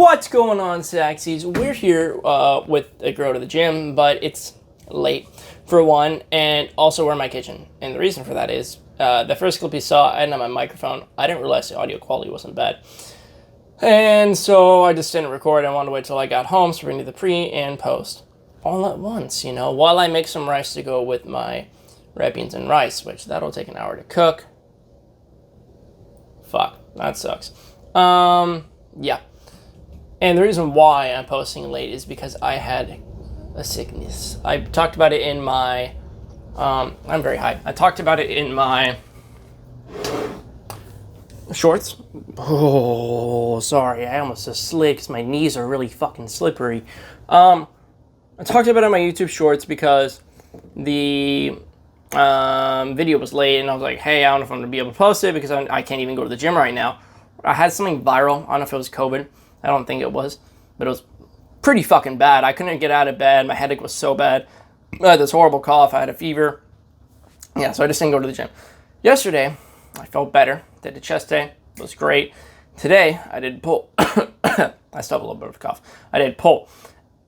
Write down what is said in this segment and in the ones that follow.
What's going on, Saxies? We're here with a girl to the gym, but it's late for one, and also we're in my kitchen. And the reason for that is the first clip you saw, I didn't have my microphone. I didn't realize the audio quality wasn't bad. And so I just didn't record. I wanted to wait till I got home so we can do the pre and post all at once, you know, while I make some rice to go with my red beans and rice, which that'll take an hour to cook. Fuck, that sucks. Yeah. And the reason why I'm posting late is because I had a sickness. I talked about it in my, I'm very high. I talked about it in my shorts. Oh, sorry, I almost just slid because my knees are really fucking slippery. I talked about it in my YouTube shorts because the video was late and I was like, hey, I don't know if I'm going to be able to post it because I can't even go to the gym right now. I had something viral. I don't know if it was COVID. I don't think it was, but it was pretty fucking bad. I couldn't get out of bed. My headache was so bad. I had this horrible cough. I had a fever. Yeah, so I just didn't go to the gym. Yesterday, I felt better. Did a chest day. It was great. Today, I did pull. I still have a little bit of a cough. I did pull.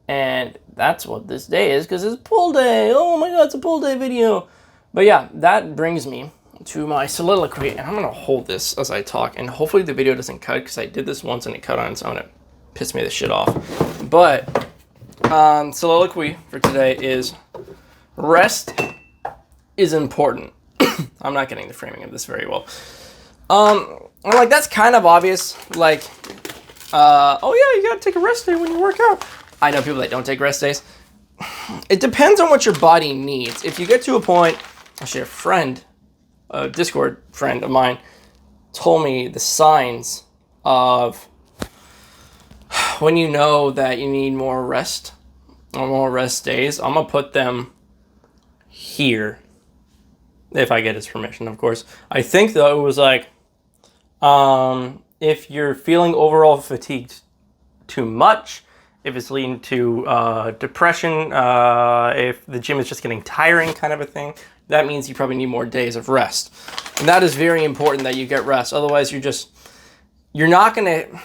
And that's what this day is because it's pull day. Oh my God, it's a pull day video. But yeah, that brings me to my soliloquy, and I'm going to hold this as I talk, and hopefully the video doesn't cut, because I did this once and it cut on its own. It pissed me the shit off. But soliloquy for today is rest is important. I'm not getting the framing of this very well. Like, that's kind of obvious. Like, oh yeah, you got to take a rest day when you work out. I know people that don't take rest days. It depends on what your body needs. If you get to a point, actually a friend, a Discord friend of mine, told me the signs of when you know that you need more rest or more rest days. I'm gonna put them here if I get his permission, of course. I think though it was like if you're feeling overall fatigued too much, if it's leading to depression, if the gym is just getting tiring kind of a thing, that means you probably need more days of rest. And that is very important that you get rest. Otherwise, you're not going to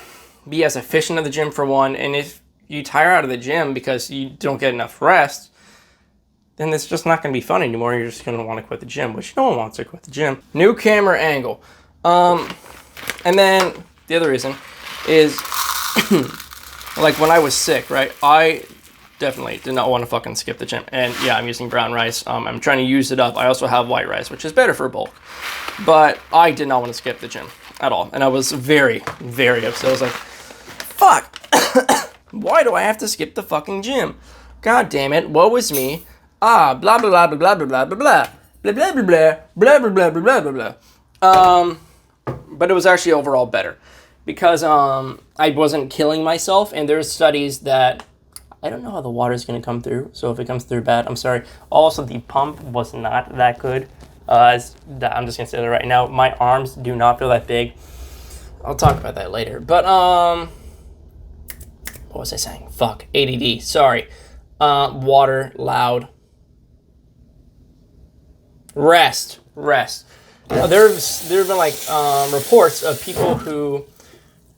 be as efficient at the gym for one. And if you tire out of the gym because you don't get enough rest, then it's just not going to be fun anymore. You're just going to want to quit the gym, which no one wants to quit the gym. New camera angle. And then the other reason is like when I was sick, right? I definitely did not want to fucking skip the gym. And yeah, I'm using brown rice. I'm trying to use it up. I also have white rice, which is better for bulk. But I did not want to skip the gym at all. And I was very, very upset. I was like, fuck. Why do I have to skip the fucking gym? God damn it. Woe is me. Blah, blah, blah, blah, blah, blah, blah, blah, blah. Blah, blah, blah, blah, blah, blah, blah, blah, blah, blah. But it was actually overall better. Because I wasn't killing myself. And there's studies that I don't know how the water is going to come through, so if it comes through bad, I'm sorry. Also, the pump was not that good. I'm just going to say that right now. My arms do not feel that big. I'll talk about that later. But, what was I saying? Fuck, ADD, sorry. Water, loud. Rest. There have been, like, reports of people who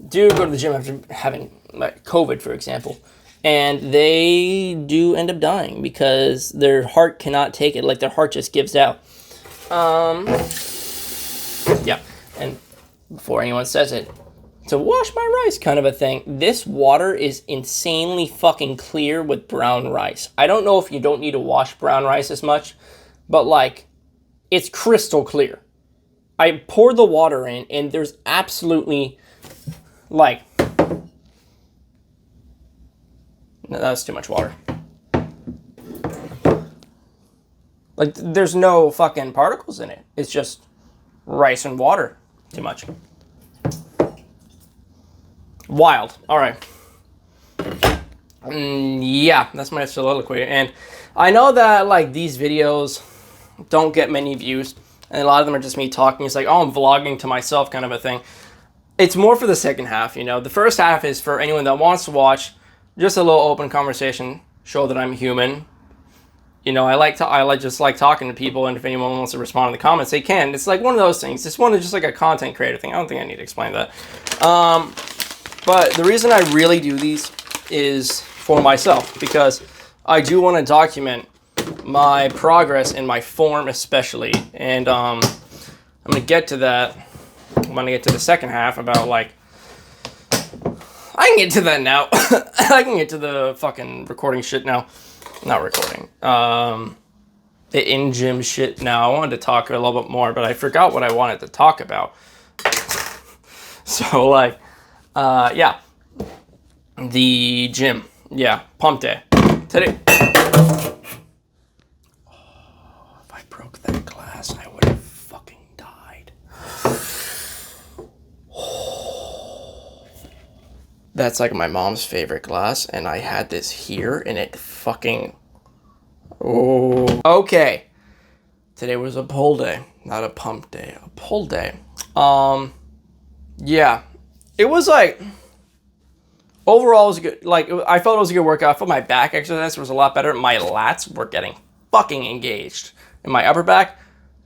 do go to the gym after having, like, COVID, for example. And they do end up dying because their heart cannot take it. Like, their heart just gives out. Yeah. And before anyone says it, to wash my rice kind of a thing. This water is insanely fucking clear with brown rice. I don't know if you don't need to wash brown rice as much, but, like, it's crystal clear. I pour the water in, and there's absolutely, like... No, that's too much water. Like, there's no fucking particles in it. It's just rice and water. Too much. Wild. All right. Yeah, that's my soliloquy. And I know that, like, these videos don't get many views. And a lot of them are just me talking. It's like, oh, I'm vlogging to myself kind of a thing. It's more for the second half, you know. The first half is for anyone that wants to watch. Just a little open conversation, show that I'm human. You know, I just like talking to people, and if anyone wants to respond in the comments, they can. It's like one of those things. It's one of just like a content creator thing. I don't think I need to explain that. But the reason I really do these is for myself, because I do want to document my progress in my form especially. And I'm going to get to that. I'm going to get to the second half about, like, I can get to that now. I can get to the fucking recording shit now. Not recording. The in-gym shit now. I wanted to talk a little bit more, but I forgot what I wanted to talk about. So, like, yeah. The gym. Yeah, pump day. Today. Oh, if I broke that glass, I would have fucking died. That's like my mom's favorite glass, and I had this here, and it fucking... Oh. Okay. Today was a pull day, not a pump day. A pull day. Yeah. It was like... Overall, it was good. Like, I felt it was a good workout. I felt my back exercise was a lot better. My lats were getting fucking engaged. And my upper back,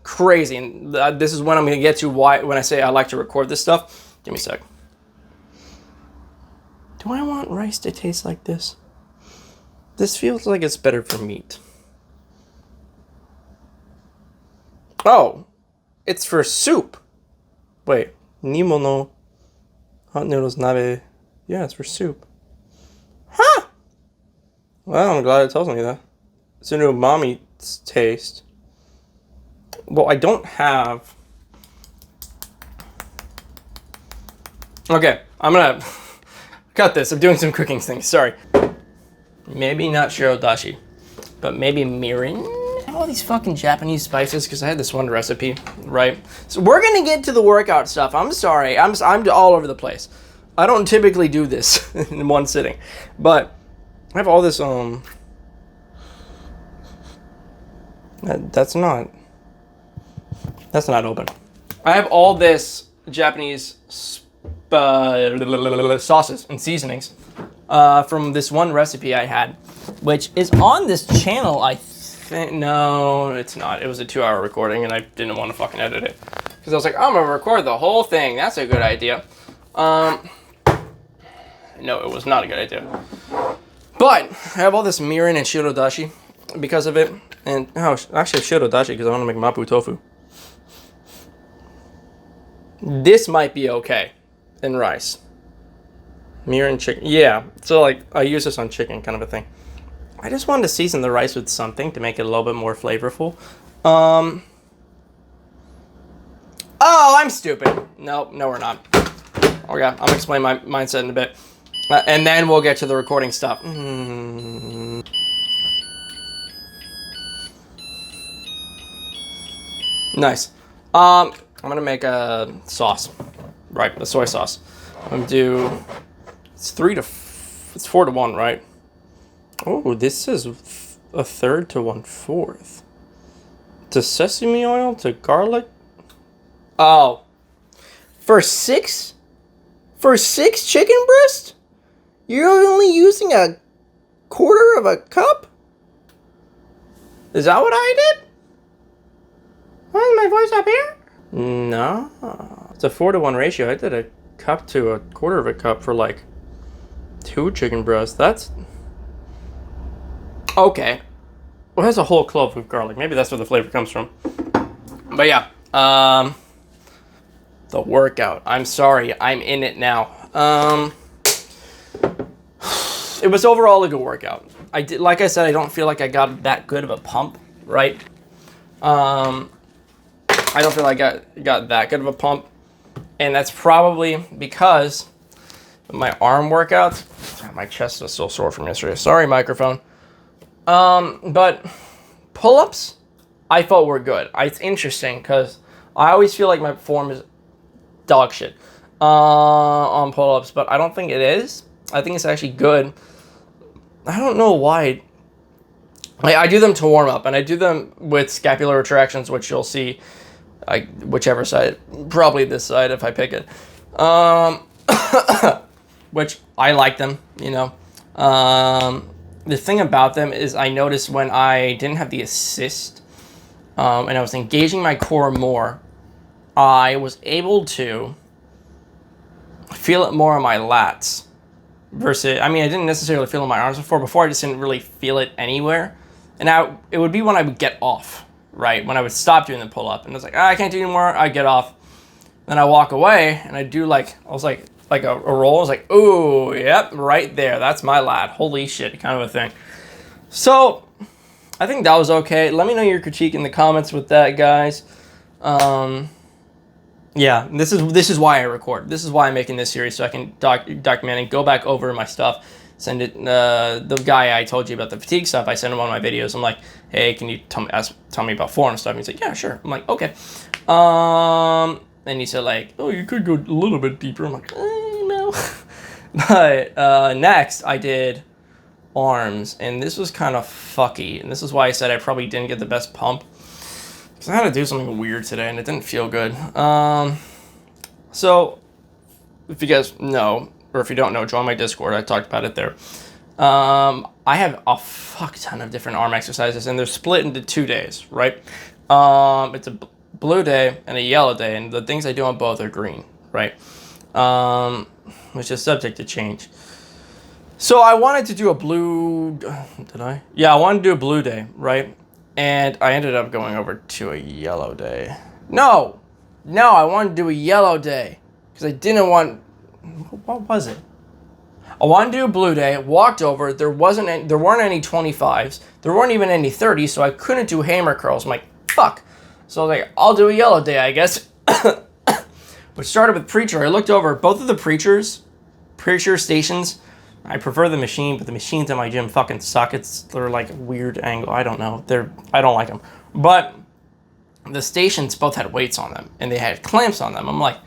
crazy. And this is when I'm going to get to why when I say I like to record this stuff. Give me a sec. Do I want rice to taste like this? This feels like it's better for meat. Oh, it's for soup. Wait, Nimo no hot noodles nabe. Yeah, it's for soup. Huh! Well, I'm glad it tells me that. It's a new umami taste. Well, I don't have... Okay, I'm gonna cut this. I'm doing some cooking things. Sorry. Maybe not shirodashi, but maybe mirin? I have all these fucking Japanese spices because I had this one recipe, right? So we're gonna get to the workout stuff. I'm sorry. I'm all over the place. I don't typically do this in one sitting, but I have all this, that's not open. I have all this Japanese sauces and seasonings from this one recipe I had, which is on this channel, I think. No, it's not. It was a 2-hour recording, and I didn't want to fucking edit it. Because I was like, I'm going to record the whole thing. That's a good idea. No, it was not a good idea. But I have all this mirin and shirodashi because of it. And actually I have shirodashi because I want to make mapo tofu. This might be okay in rice. Mirin chicken. Yeah, so like I use this on chicken kind of a thing. I just wanted to season the rice with something to make it a little bit more flavorful. Oh, I'm stupid. No, we're not. Okay, I'm gonna explain my mindset in a bit. And then we'll get to the recording stuff. Nice. I'm gonna make a sauce, right? A soy sauce. I'm gonna do. It's 4 to 1, right? Oh, this is 1/3 to 1/4. To sesame oil to garlic. Oh, for six chicken breasts? You're only using 1/4 of a cup? Is that what I did? Why is my voice up here? No. It's a 4 to 1 ratio. I did a cup to 1/4 of a cup for like 2 chicken breasts. That's... Okay. Well, it has a whole clove of garlic. Maybe that's where the flavor comes from. But yeah. The workout. I'm sorry. I'm in it now. It was overall a good workout. I did, like I said, I don't feel like I got that good of a pump, right? I don't feel like I got that good of a pump, and that's probably because of my arm workouts. My chest is still sore from yesterday. Sorry, microphone. But pull-ups, I felt were good. It's interesting because I always feel like my form is dog shit on pull-ups, but I don't think it is. I think it's actually good. I don't know why. I do them to warm up, and I do them with scapular retractions, which you'll see, whichever side, probably this side if I pick it. Which I like them, you know. The thing about them is I noticed when I didn't have the assist, and I was engaging my core more, I was able to feel it more on my lats versus, I mean, I didn't necessarily feel it in my arms before I just didn't really feel it anywhere. And now it would be when I would get off, right? When I would stop doing the pull-up and I was like, I can't do anymore. I get off. Then I walk away and I do like a roll. I was like, ooh, yep, right there. That's my lat. Holy shit, kind of a thing. So I think that was okay. Let me know your critique in the comments with that, guys. Yeah, this is why I record. This is why I'm making this series, so I can document and go back over my stuff. Send it. The guy I told you about the fatigue stuff, I sent him one of my videos. I'm like, hey, can you tell me about forearm stuff? And he's like, yeah, sure. I'm like, okay. And he said like, oh, you could go a little bit deeper. I'm like, no. But next I did arms, and this was kind of fucky, and this is why I said I probably didn't get the best pump. I had to do something weird today, and it didn't feel good. So, if you guys know, or if you don't know, join my Discord. I talked about it there. I have a fuck ton of different arm exercises, and they're split into 2 days, right? It's a blue day and a yellow day, and the things I do on both are green, right? Which is subject to change. So I wanted to do a blue... Did I? Yeah, I wanted to do a blue day, right? And I ended up going over to a yellow day. No, I wanted to do a yellow day because I didn't want. What was it? I wanted to do a blue day. Walked over. There weren't any 25s. There weren't even any 30s, so I couldn't do hammer curls. I'm like, fuck. So I was like, I'll do a yellow day, I guess. Which started with preacher. I looked over both of the preacher stations. I prefer the machine, but the machines in my gym fucking suck. They're like a weird angle. I don't know. I don't like them. But the stations both had weights on them, and they had clamps on them. I'm like,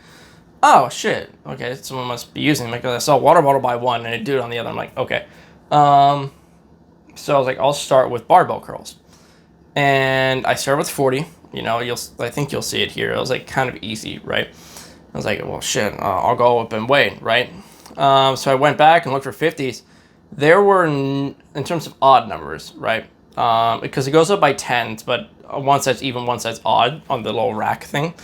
oh shit. Okay, someone must be using them because I saw water bottle by one and a dude on the other. I'm like, okay. So I was like, I'll start with barbell curls, and I started with 40. You know, I think you'll see it here. It was like kind of easy, right? I was like, well, shit. I'll go up and weight, right? So I went back and looked for 50s. There were, in terms of odd numbers, right? Because it goes up by tens, but one set's even, one set's odd on the little rack thing.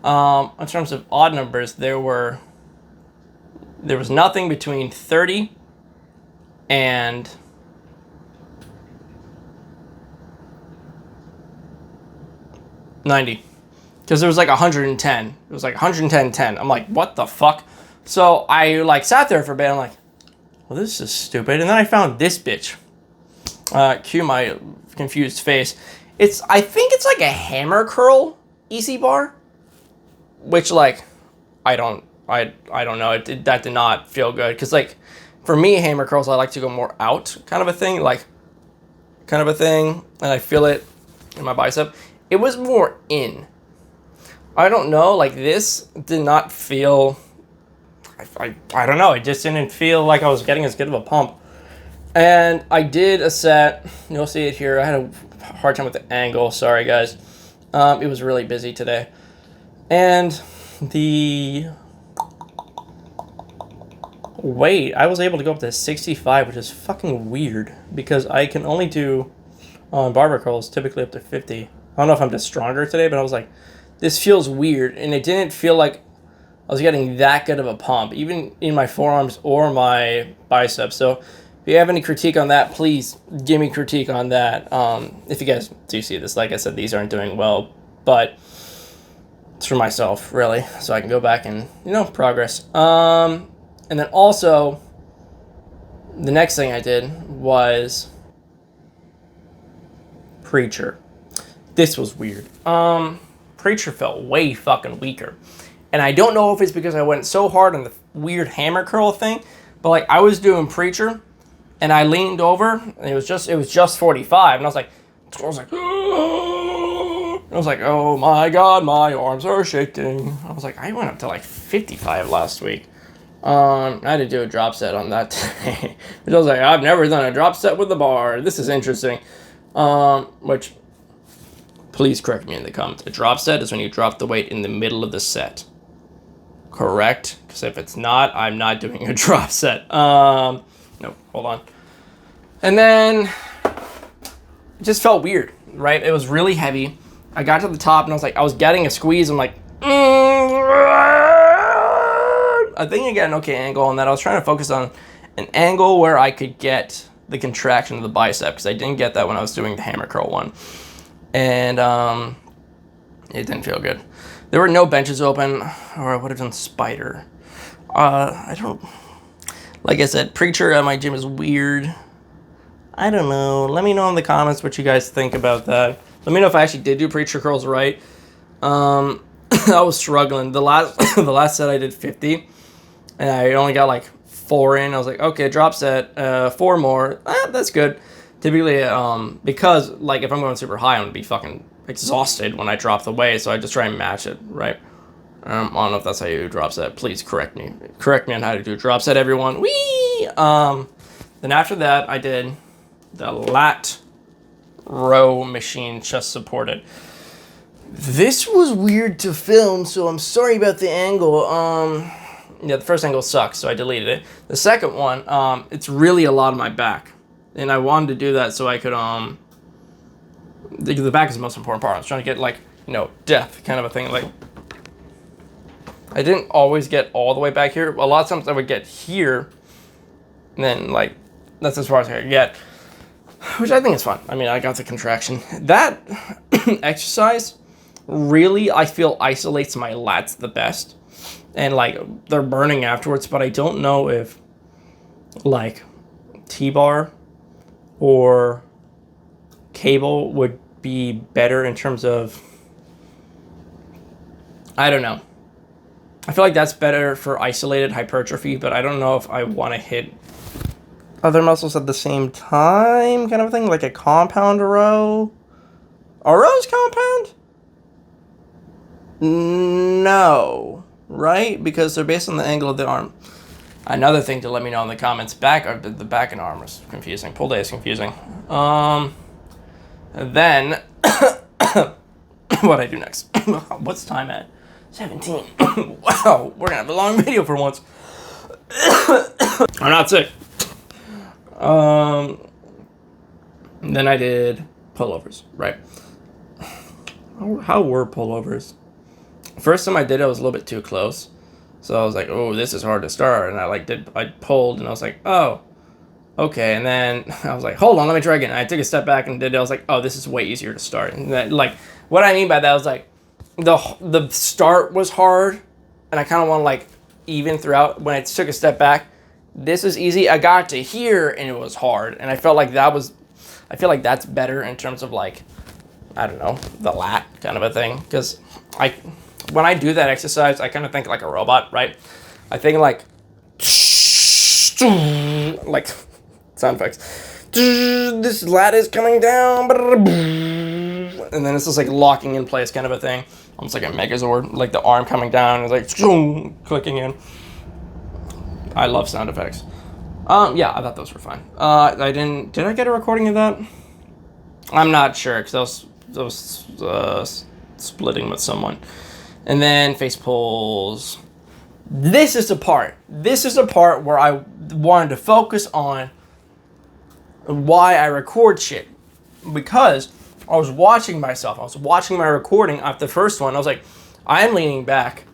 In terms of odd numbers, there was nothing between 30 and 90. Because there was like 110. It was like 110, 10. I'm like, what the fuck? So I like sat there for a bit. I'm like, well, this is stupid. And then I found this bitch. Cue my confused face. I think it's like a hammer curl easy bar, which like I don't know. That did not feel good because like for me hammer curls I like to go more out kind of a thing, and I feel it in my bicep. It was more in. I don't know. Like this did not feel. I don't know, it just didn't feel like I was getting as good of a pump. And I did a set, you'll see it here, I had a hard time with the angle, sorry guys. It was really busy today. And the weight, I was able to go up to 65, which is fucking weird, because I can only do, on barbell curls, typically up to 50. I don't know if I'm just stronger today, but I was like, this feels weird, and it didn't feel like I was getting that good of a pump, even in my forearms or my biceps. So if you have any critique on that, please give me critique on that. If you guys do see this, like I said, these aren't doing well, but it's for myself, really, so I can go back and, progress. And then also, the next thing I did was preacher. This was weird. Preacher felt way fucking weaker. And I don't know if it's because I went so hard on the weird hammer curl thing, but like I was doing preacher and I leaned over and it was just 45 and I was like, oh my God, my arms are shaking. I was like, I went up to like 55 last week. I had to do a drop set on that today. I was like, I've never done a drop set with the bar. This is interesting. Which, please correct me in the comments. A drop set is when you drop the weight in the middle of the set. Correct? Because if it's not, I'm not doing a drop set. No, hold on. And then it just felt weird, right? It was really heavy. I got to the top and I was getting a squeeze. I'm like, I think I got an okay angle on that. I was trying to focus on an angle where I could get the contraction of the bicep, because I didn't get that when I was doing the hammer curl one. And it didn't feel good. There were no benches open, or I would have done spider. I don't, like I said, preacher at my gym is weird. I don't know. Let me know in the comments what you guys think about that. Let me know if I actually did do preacher curls right. I was struggling. The last set I did 50, and I only got like 4 in. I was like, okay, drop set, 4 more. That's good. Typically, because like if I'm going super high, I'm gonna be fucking exhausted when I drop the weight, so I just try and match it, right? I don't know if that's how you do drop set. Please correct me. Correct me on how to do drop set, everyone. Whee! Then after that, I did the lat row machine chest supported. This was weird to film, so I'm sorry about the angle. Yeah, the first angle sucks, so I deleted it. The second one, it's really a lot of my back, and I wanted to do that so I could, the back is the most important part. I was trying to get, like, you know, depth kind of a thing. Like, I didn't always get all the way back here. A lot of times I would get here, and then, like, that's as far as I could get, which I think is fun. I mean, I got the contraction. That exercise really, I feel, isolates my lats the best. And, like, they're burning afterwards, but I don't know if, like, T-bar or cable would be better in terms of, I don't know. I feel like that's better for isolated hypertrophy, but I don't know if I want to hit other muscles at the same time, kind of thing, like a compound row. Are rows compound? No, right? Because they're based on the angle of the arm. Another thing to let me know in the comments, the back and arm was confusing. Pull day is confusing. Then, what I do next? What's time at? 17. Wow, we're gonna have a long video for once. I'm not sick. Then I did pullovers, right? How were pullovers? First time I did it, I was a little bit too close. So I was like, oh, this is hard to start. And I pulled, and I was like, oh, okay. And then I was like, hold on, let me try again. I took a step back and did it. I was like, oh, this is way easier to start. And then, like, what I mean by that was, like, the start was hard, and I kind of want to, like, even throughout. When I took a step back, this is easy. I got to here, and it was hard. And I felt like I feel like that's better in terms of, like, I don't know, the lat kind of a thing. Because when I do that exercise, I kind of think like a robot, right? I think like sound effects. This lat is coming down, and then it's just like locking in place kind of a thing, almost like a Megazord, like the arm coming down is like clicking in. I love sound effects. Yeah, I thought those were fine. Did I get a recording of that? I'm not sure, because I was splitting with someone. And then face pulls. This is the part where I wanted to focus on why I record shit. Because I was watching myself. I was watching my recording after the first one. I was like, I'm leaning back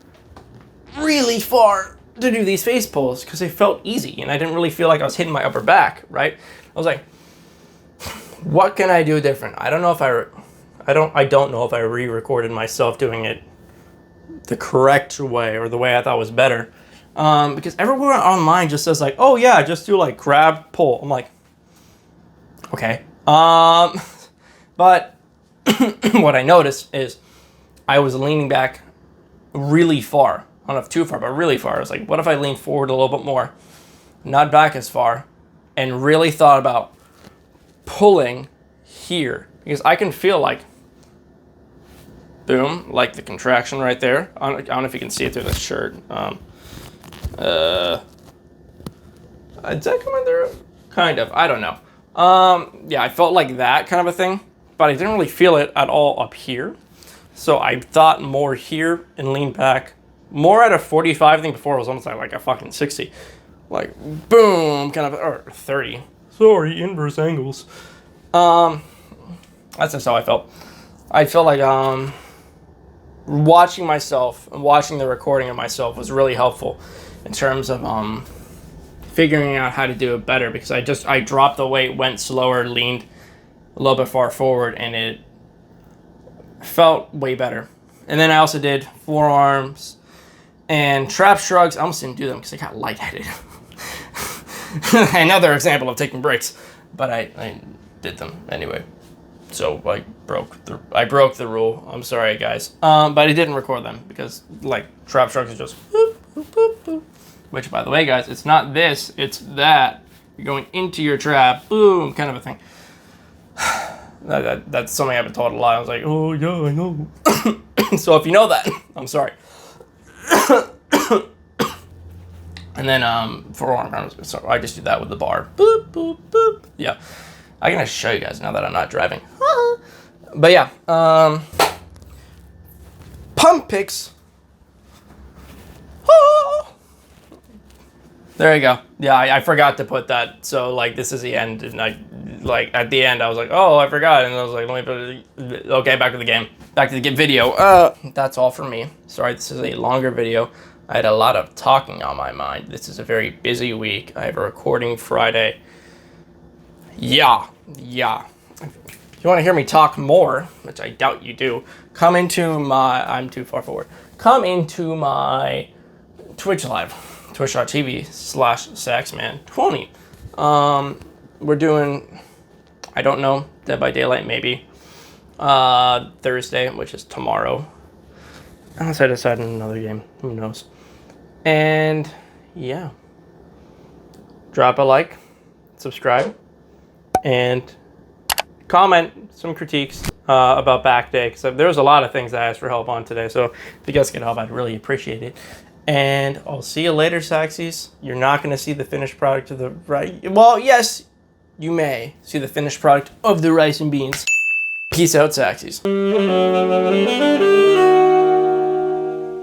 really far to do these face pulls because they felt easy. And I didn't really feel like I was hitting my upper back, right? I was like, what can I do different? I don't know if I don't know if I re-recorded myself doing it the correct way or the way I thought was better, because everyone online just says like, oh yeah, just do like grab, pull. I'm like, okay, but what I noticed is I was leaning back really far. I don't know if too far, but really far. I was like, what if I lean forward a little bit more, not back as far, and really thought about pulling here, because I can feel like, boom, like the contraction right there. I don't know if you can see it through this shirt. Did that come in there? Kind of. I don't know. Yeah, I felt like that kind of a thing, but I didn't really feel it at all up here. So I thought more here and leaned back. More at a 45. I think before it was almost like a fucking 60. Like, boom, kind of, or 30. Sorry, inverse angles. That's just how I felt. I felt like, watching myself and watching the recording of myself was really helpful, in terms of figuring out how to do it better, because I dropped the weight, went slower, leaned a little bit far forward, and it felt way better. And then I also did forearms and trap shrugs. I almost didn't do them because I got lightheaded. Another example of taking breaks, but I did them anyway. So I broke the rule. I'm sorry, guys. But I didn't record them because like trap shrugs is just boop, boop, boop, boop. Which, by the way, guys, it's not this, it's that. You're going into your trap, boom, kind of a thing. That's something I've been told a lot. I was like, oh yeah, I know. So if you know that, I'm sorry. And then forearm, so I just do that with the bar. Boop, boop, boop. Yeah. I'm going to show you guys now that I'm not driving. But yeah, pump picks. There you go. Yeah, I forgot to put that. So like this is the end, and like at the end I was like, oh, I forgot, and I was like, let me put it. Okay, back to the game. Back to the video. That's all for me. Sorry, this is a longer video. I had a lot of talking on my mind. This is a very busy week. I have a recording Friday. Yeah. If you want to hear me talk more, which I doubt you do, come into my, I'm too far forward. Come into my Twitch live, twitch.tv/saxman20. We're doing, I don't know, Dead by Daylight maybe. Thursday, which is tomorrow. Unless I decide on another game, who knows. And yeah, drop a like, subscribe, and comment some critiques about back day, because there was a lot of things I asked for help on today, so if you guys can help, I'd really appreciate it. And I'll see you later, Saxies. You're not going to see the finished product of the rice. Well, yes, you may see the finished product of the rice and beans. Peace out, Saxies.